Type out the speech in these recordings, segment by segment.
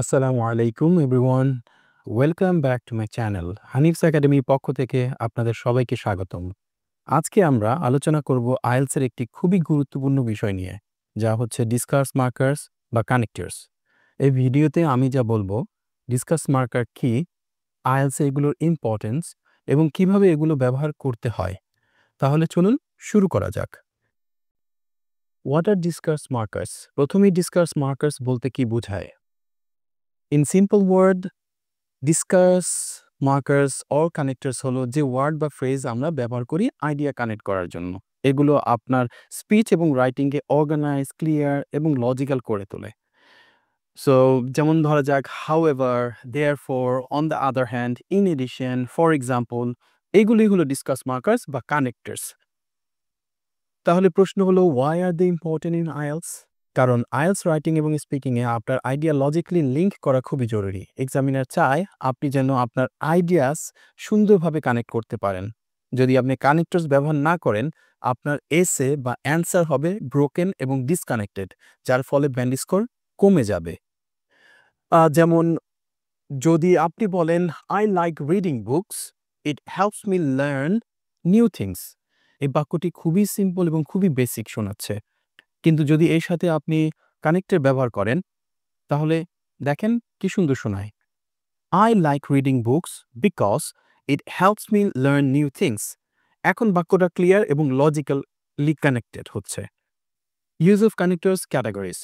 আসসালামু আলাইকুম everyone. Welcome back to my channel. Hanif's একাডেমির পক্ষ থেকে আপনাদের সবাইকে স্বাগতম। আজকে আমরা আলোচনা করব আইএলটিএস এর একটি খুবই গুরুত্বপূর্ণ বিষয় নিয়ে, যা হচ্ছে ডিসকাস মার্কার্স বা কানেক্টরস। এই ভিডিওতে আমি যা বলবো, ডিসকাস মার্কার কি, আইএলটিএস এগুলোর ইম্পর্টেন্স এবং কিভাবে এগুলো ব্যবহার করতে হয়। তাহলে চলুন শুরু করা যাক। What are discourse markers? প্রথমেই ডিসকাস মার্কার্স বলতে কি বোঝায়? In simple word, discourse markers or connectors হলো যে ওয়ার্ড বা ফ্রেজ আমরা ব্যবহার করি আইডিয়া কানেক্ট করার জন্য। এগুলো আপনার স্পিচ এবং রাইটিংকে অর্গানাইজ, ক্লিয়ার এবং লজিক্যাল করে তোলে। সো যেমন ধরা যাক however, therefore, on the other hand, in addition, for example, এইগুলি হলো ডিসকাস মার্কার্স বা কানেক্টরস। তাহলে প্রশ্ন হলো, why are they important in IELTS? কারণ আইএলটিএস রাইটিং এবং স্পিকিংয়ে আপনার আইডিয়া লজিক্যালি লিঙ্ক করা খুবই জরুরি। এক্সামিনার চায় আপনি যেন আপনার আইডিয়াস সুন্দরভাবে কানেক্ট করতে পারেন। যদি আপনি কানেক্টরস ব্যবহার না করেন, আপনার এসে বা অ্যান্সার হবে ব্রোকেন এবং ডিসকানেক্টেড, যার ফলে ব্যান্ড স্কোর কমে যাবে। যেমন যদি আপনি বলেন, I like reading books, it helps me learn new things. এই বাক্যটি খুবই সিম্পল এবং খুবই বেসিক শোনাচ্ছে, কিন্তু যদি এর সাথে আপনি কানেক্টের ব্যবহার করেন, তাহলে দেখেন কি সুন্দর শোনায়। I like reading books because it helps me learn new things. এখন বাক্যটা ক্লিয়ার এবং লজিক্যালি কানেক্টেড হচ্ছে। Use of connectors categories.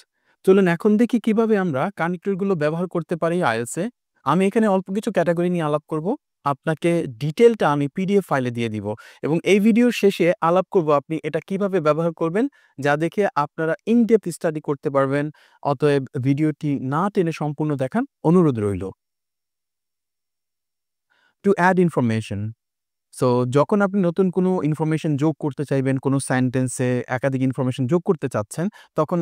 চলুন এখন দেখি কিভাবে আমরা কানেক্টরগুলো ব্যবহার করতে পারি আইএলটিএসে। আমি এখানে অল্প কিছু ক্যাটাগরি নিয়ে আলাপ করব। আপনাকে ডিটেলটা আমি পিডিএফ ফাইলে দিয়ে দিব এবং এই ভিডিওর শেষে আলাপ করব আপনি এটা কিভাবে ব্যবহার করবেন, যা দেখে আপনারা ইনডেপথ স্টাডি করতে পারবেন। অতএব ভিডিওটি না টেনে সম্পূর্ণ দেখার অনুরোধ রইল। To add information. সো যখন আপনি নতুন কোনো ইনফরমেশন যোগ করতে চাইবেন, কোনো সেন্টেন্সে একাধিক ইনফরমেশন যোগ করতে চাচ্ছেন, তখন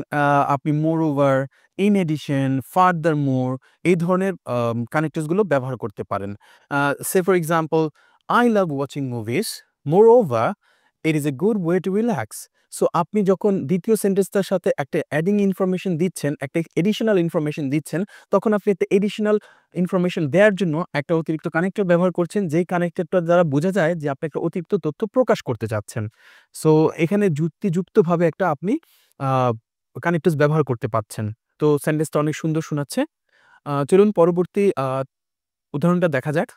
আপনি moreover, in addition, furthermore এই ধরনের কানেক্টরসগুলো ব্যবহার করতে পারেন। Say for example, I love watching movies, moreover it is a good way to relax. So আপনি যখন দ্বিতীয় সেন্টেন্সটার সাথে একটা অ্যাডিং ইনফরমেশন দিচ্ছেন, একটা এডিশনাল ইনফরমেশন দিচ্ছেন, তখন আপনি একটা এডিশনাল ইনফরমেশন দেওয়ার জন্য একটা অতিরিক্ত কানেক্টর ব্যবহার করছেন, যেই কানেক্টরটা দ্বারা বোঝা যায় যে আপনি একটা অতিরিক্ত তথ্য প্রকাশ করতে চাচ্ছেন। সো এখানে যুক্তিযুক্তভাবে একটা আপনি কানেক্টরস ব্যবহার করতে পারছেন। তো সেন্টেন্সটা অনেক সুন্দর শোনাচ্ছে। চলুন পরবর্তী উদাহরণটা দেখা যাক।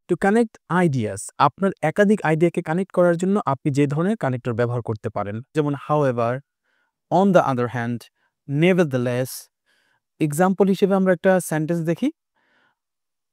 টু কানেক্ট আইডিয়াস, আপনার একাধিক আইডিয়াকে কানেক্ট করার জন্য আপনি যে ধরনের কানেক্টর ব্যবহার করতে পারেন, যেমন however, on the other hand, nevertheless. Example হিসেবে আমরা একটা সেন্টেন্স দেখি।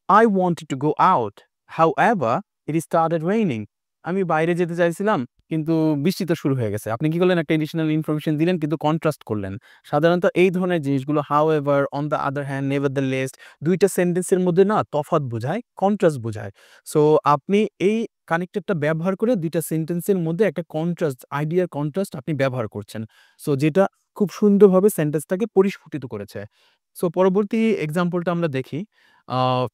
I wanted to go out. However, it started raining. আমি বাইরে যেতে চাইছিলাম, কিন্তু বৃষ্টি তো শুরু হয়ে গেছে। আপনি কি করলেন? একটা এডিশনাল ইনফরমেশন দিলেন কিন্তু কন্ট্রাস্ট করলেন। সাধারণত এই ধরনের জিনিসগুলো however, on the other hand, nevertheless ২ টা সেন্টেন্সের মধ্যে না তফাৎ বোঝায়, কন্ট্রাস্ট বোঝায়। সো আপনি এই কানেক্টরটা ব্যবহার করে ২ টা সেন্টেন্সের মধ্যে একটা কন্ট্রাস্ট, আইডিয়ার কন্ট্রাস্ট আপনি ব্যবহার করছেন। সো যেটা খুব সুন্দরভাবে সেন্টেন্সটাকে পরিস্ফুটিত করেছে। সো পরবর্তী এক্সাম্পলটা আমরা দেখি।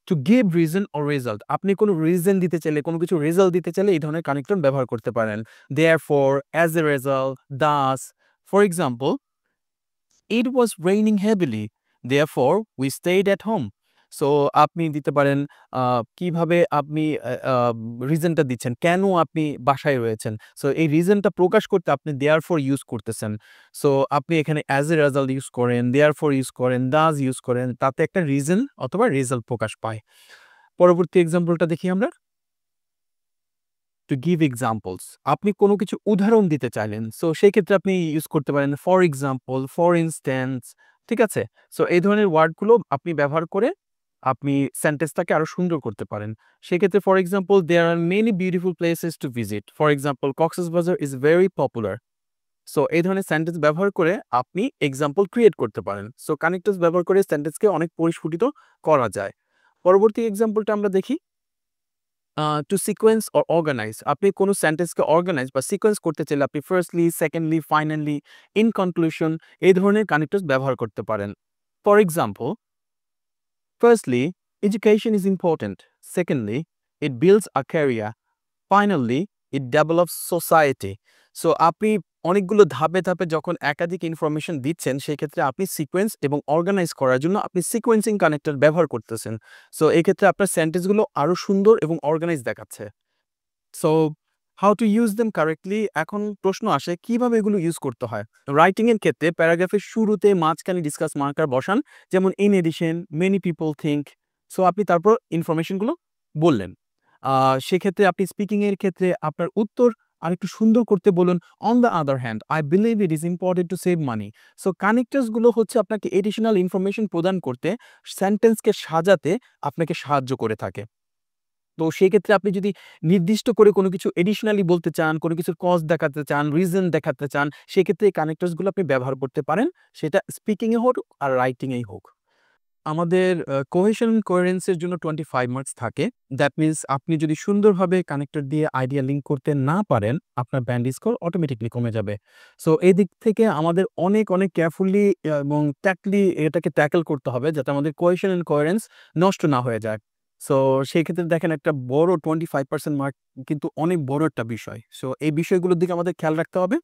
To give reason or result, আপনি কোনো রিজন দিতে চাইলে, কোনো কিছু রেজাল্ট দিতে চাইলে এই ধরনের কানেক্টর ব্যবহার করতে পারেন। Therefore, as a result, Das. For example, it was raining heavily, therefore we stayed at home. So আপনি দিতে পারেন কিভাবে আপনি রিজনটা দিচ্ছেন, কেন আপনি বাসায় রয়েছেন। সো এই রিজনটা প্রকাশ করতে আপনি দেয়ারফর ইউজ করতেছেন। সো আপনি এখানে অ্যাজ এ রেজাল্ট ইউজ করেন, দেয়ারফর ইউজ করেন, ডাজ ইউজ করেন, তাতে একটা রিজন অথবা রেজাল্ট প্রকাশ পায়। পরবর্তী এক্সাম্পলটা দেখি আমরা। টু গিভ এক্সাম্পলস, আপনি কোনো কিছু উদাহরণ দিতে চাইলেন। সো সেই ক্ষেত্রে আপনি ইউজ করতে পারেন ফর এক্সাম্পল, ফর ইনস্ট্যান্স। ঠিক আছে? সো এই ধরনের ওয়ার্ডগুলো আপনি ব্যবহার করে আপনি সেন্টেন্সটাকে আরো সুন্দর করতে পারেন। সেক্ষেত্রে for example, there are many beautiful places to visit. For example, Cox's Bazar is very popular. So এই ধরনের সেন্টেন্স ব্যবহার করে আপনি এক্সাম্পল ক্রিয়েট করতে পারেন। সো কানেক্টরস ব্যবহার করে সেন্টেন্সকে অনেক পরিস্ফুটিত করা যায়। পরবর্তী এক্সাম্পলটা আমরা দেখি। টু সিকোয়েন্স অর অর্গানাইজ, আপনি কোনো সেন্টেন্সকে অর্গানাইজ বা সিকোয়েন্স করতে চাইলে আপনি firstly, secondly, finally, in conclusion এই ধরনের কানেক্টরস ব্যবহার করতে পারেন। For example, firstly, education is important. Secondly, it builds a career. Finally, it develops society. So আপনি অনেকগুলো ধাপে, ধাপে যখন একাধিক ইনফরমেশন দিচ্ছেন, সেক্ষেত্রে আপনি সিকোয়েন্স এবং অর্গানাইজ করার জন্য আপনি সিকোয়েন্সিং কানেক্টর ব্যবহার করতেছেন। সো এক্ষেত্রে আপনার সেন্টেন্সগুলো আরো সুন্দর এবং অর্গানাইজ দেখাচ্ছে। So how to use them correctly, এখন প্রশ্ন আসে কিভাবে এগুলো ইউজ করতে হয়। রাইটিং এর ক্ষেত্রে প্যারাগ্রাফের শুরুতে মাঝখানে ডিসকাস মার্কার বসান, যেমন in addition, many people think. So আপনি তারপর ইনফরমেশনগুলো বললেন। সেক্ষেত্রে আপনি স্পিকিং এর ক্ষেত্রে আপনার উত্তর আরেকটু সুন্দর করতে বলুন, on the other hand I believe it is important to save money. So connectors গুলো হচ্ছে আপনাকে এডিশনাল ইনফরমেশন প্রদান করতে, সেন্টেন্সকে সাজাতে আপনাকে সাহায্য করে থাকে। তো সেক্ষেত্রে আপনি যদি নির্দিষ্ট করে কোনো কিছু এডিশনালি বলতে চান, কোনো কিছুর কজ দেখাতে চান, রিজন দেখাতে চান, সেক্ষেত্রে এই কানেক্টরস গুলো আপনি ব্যবহার করতে পারেন। সেটা স্পিকিং এ হোক আর রাইটিং এই হোক। আমাদের কোহেশন কোহেরেন্স এর জন্য 25 মার্কস থাকে। দ্যাট মিনস আপনি যদি সুন্দরভাবে কানেক্টর দিয়ে আইডিয়া লিঙ্ক করতে না পারেন, আপনার ব্যান্ড স্কোর অটোমেটিক্যালি কমে যাবে। সো এদিক থেকে আমাদের অনেক, অনেক কেয়ারফুলি এবং ট্যাকলি এটাকে ট্যাকল করতে হবে যাতে আমাদের কোহেশন এন্ড কোহেরেন্স নষ্ট না হয়ে যায়। সো সেই ক্ষেত্রে দেখেন একটা বড় 25% মার্ক কিন্তু অনেক বড় একটা বিষয়। সো এই বিষয়গুলোর দিকে আমাদের খেয়াল রাখতে হবে।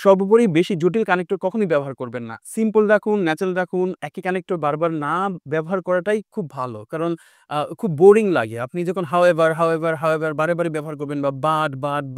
সর্বোপরি বেশি জটিল কানেক্টর কখনোই ব্যবহার করবেন না। সিম্পল রাখুন, ন্যাচারাল রাখুন। একই কানেক্টর বারবার না ব্যবহার করাটাই খুব ভালো। কারণ খুব বোরিং লাগে। আপনি যখন হাউএভার বারে, বারে ব্যবহার করবেন বা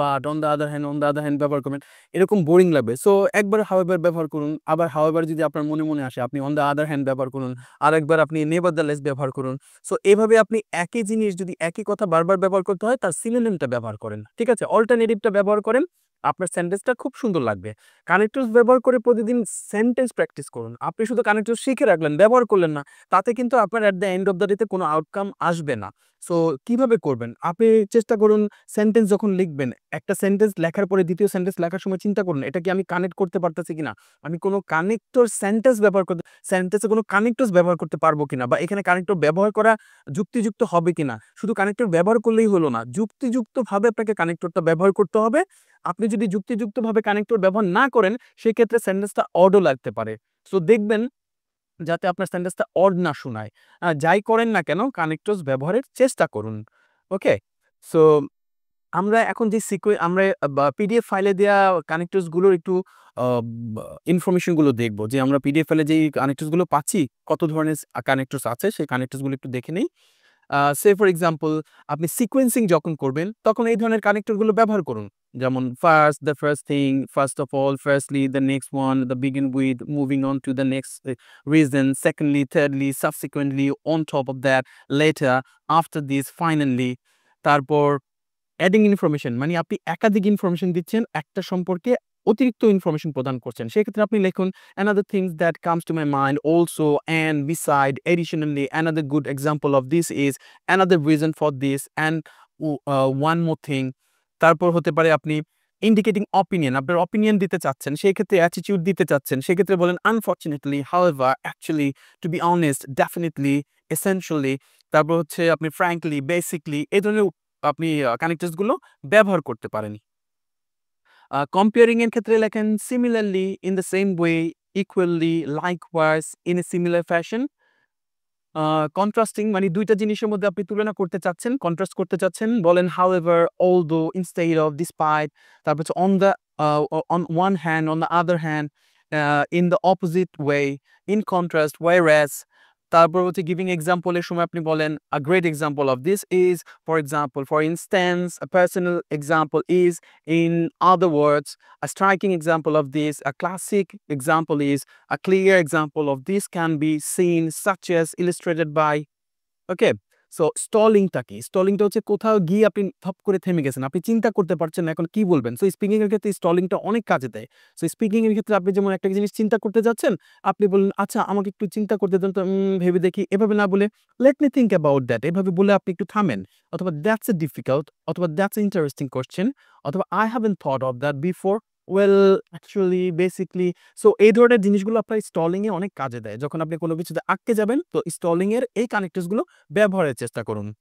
but, on the other hand ব্যবহার করবেন। এরকম বোরিং লাগবে। সো একবার হাউএভার ব্যবহার করুন। আবার হাউএভার যদি আপনার মনে, মনে আসে আপনি অন দ্য আদার হ্যান্ড ব্যবহার করুন। আরেকবার আপনি নেভারদালেস ব্যবহার করুন। সো এভাবে আপনি একই জিনিস যদি একই কথা বারবার ব্যবহার করতে হয় তার সিনোনিমটা ব্যবহার করেন। ঠিক আছে? অল্টারনেটিভটা ব্যবহার করেন। আপনার সেন্টেন্সটা খুব সুন্দর লাগবে। কানেক্টরস ব্যবহার করে প্রতিদিন সেন্টেন্স প্র্যাকটিস করুন। আপনি শুধু কানেক্টর শিখে রাখলেন, ব্যবহার করলেন না। তাতে কিন্তু আপনার at the end of the day তে কোনো আউটকাম আসবে না। সো কিভাবে করবেন? আপনি চেষ্টা করুন সেন্টেন্স যখন লিখবেন, একটা সেন্টেন্স লেখার পরে ২য় সেন্টেন্স লেখার সময় চিন্তা করুন, এটা কি আমি কানেক্ট করতে পারতেছি কিনা? আমি কোনো কানেক্টর সেন্টেন্সে কোনো কানেক্টরস ব্যবহার করতে পারবো কিনা? বা এখানে কানেক্টর ব্যবহার করা যুক্তিযুক্ত হবে কিনা? শুধু কানেক্টর ব্যবহার করলেই হলো না। যুক্তিযুক্তভাবে আপনাকে কানেক্টরটা ব্যবহার করতে হবে। আপনি যদি যুক্তিযুক্তভাবে কানেক্টর ব্যবহার না করেন, সেক্ষেত্রে সেন্টেন্সটা অডও লাগতে পারে। সো দেখবেন যাতে আপনার সেন্টেন্সটা অড না শোনায়। যাই করেন না কেন কানেক্টরস ব্যবহারের চেষ্টা করুন। ওকে? সো আমরা এখন যে আমরা বা পিডিএফ ফাইলে দেয়া কানেক্টরস গুলোর একটু আ বা ইনফরমেশন গুলো দেখব। যে আমরা পিডিএফ ফাইলে যেই কানেক্টরস গুলো পাচ্ছি, কত ধরনের কানেক্টরস আছে সেই কানেক্টরস গুলো একটু দেখে নেই। সে ফর এক্সাম্পল আপনি সিকোয়েন্সিং যখন করবেন, তখন এই ধরনের কানেক্টর গুলো ব্যবহার করুন। যেমন first, the first thing, first of all, firstly, the next one, the begin with, moving on to the next reason, secondly, thirdly, subsequently, on top of that, letter, after this, finally. তারপর adding information মানে আপনি একাধিক information দিচ্ছেন, একটা সম্পর্কে অতিরিক্ত information প্রদান করছেন। সেক্ষেত্রে আপনি লিখুন, "Another things that comes to my mind also and beside additionally another good example of this is another reason for this and one more thing." তারপর হতে পারে আপনি ইন্ডিকেটিং অপিনিয়ন, আপনার অপিনিয়ন দিতে চাচ্ছেন, সেক্ষেত্রে অ্যাটিটিউড দিতে চাচ্ছেন। সেক্ষেত্রে বলেন, "Unfortunately, however, actually, to be honest, definitely, essentially." তারপর হচ্ছে আপনি frankly, basically এই ধরনের আপনি কানেক্টরস গুলো ব্যবহার করতে পারেন। কম্পেয়ারিং এর ক্ষেত্রে লেখেন similarly, in the same way, equally, likewise, in a similar fashion. Contrasting মানে ২ টা জিনিসের মধ্যে আপনি তুলনা করতে চাচ্ছেন, কন্ট্রাস্ট করতে চাচ্ছেন। বলেন however, although, instead of, despite, তারপর হচ্ছে on the on one hand, on the other hand, in the opposite way, in contrast, whereas। তারপর হচ্ছে giving example এর সময় আপনি বলেন a great example of this is, for example, for instance, a personal example is, in other words, a striking example of this, a classic example is, a clear example of this can be seen such as illustrated by। Okay? So স্টলিংটা কি? স্টলিংটা হচ্ছে কোথাও গিয়ে আপনি থপ করে থেমে গেছেন। আপনি চিন্তা করতে পারছেন না এখন কি বলবেন। সো স্পিকিং এর ক্ষেত্রে স্টলিংটা অনেক কাজে দেয়। সো স্পিকিং এর ক্ষেত্রে আপনি যেমন একটা জিনিস চিন্তা করতে যাচ্ছেন, আপনি বললেন, "আচ্ছা আমাকে একটু চিন্তা করতে দেন তো, ভেবে দেখি।" এভাবে না বলে, "let me think about that." এভাবে বলে আপনি একটু থামেন। অথবা, "দ্যাটস এ ডিফিকাল্ট" অথবা, "দ্যাটস এ ইন্টারেস্টিং কোয়েশ্চেন" অথবা, "I haven't thought of that before." Well, actually, basically. So এই ধরনের জিনিসগুলো আপনার স্টলিং এ অনেক কাজে দেয়। যখন আপনি কোন কিছুতে আটকে যাবেন, তো স্টলিং এর এই কানেক্টরস গুলো ব্যবহারের চেষ্টা করুন।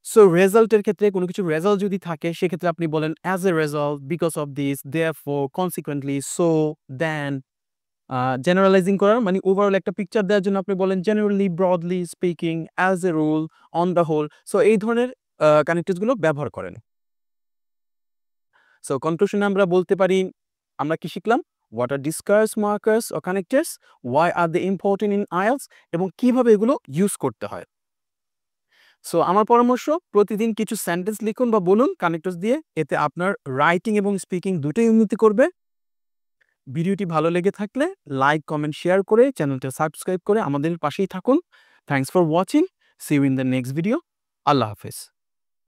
সো রেজাল্ট এর ক্ষেত্রে কোন কিছুর রেজাল্ট যদি থাকে, সেক্ষেত্রে আপনি বলেন, "as a result, because of this, therefore, consequently, so, then." Generalising করার মানে ওভারঅল একটা পিকচার দেওয়ার জন্য আপনি বলেন, "generally, broadly speaking, as a rule, on the whole." So এই ধরনের কানেক্টরস গুলো ব্যবহার করেন। সো কনক্লুশনে আমরা বলতে পারি, আমরা কি শিখলাম? হোয়াট আর ডিসকার্স, মার্কার্স ও connectors, why are they important in IELTS এবং কিভাবে এগুলো ইউজ করতে হয়। সো আমার পরামর্শ, প্রতিদিন কিছু সেন্টেন্স লিখুন বা বলুন কানেক্টরস দিয়ে। এতে আপনার রাইটিং এবং স্পিকিং দুটোই উন্নতি করবে। ভিডিওটি ভালো লেগে থাকলে লাইক, কমেন্ট, শেয়ার করে চ্যানেলটা সাবস্ক্রাইব করে আমাদের পাশেই থাকুন। Thanks for watching. See you in the next video. আল্লাহ হাফেজ।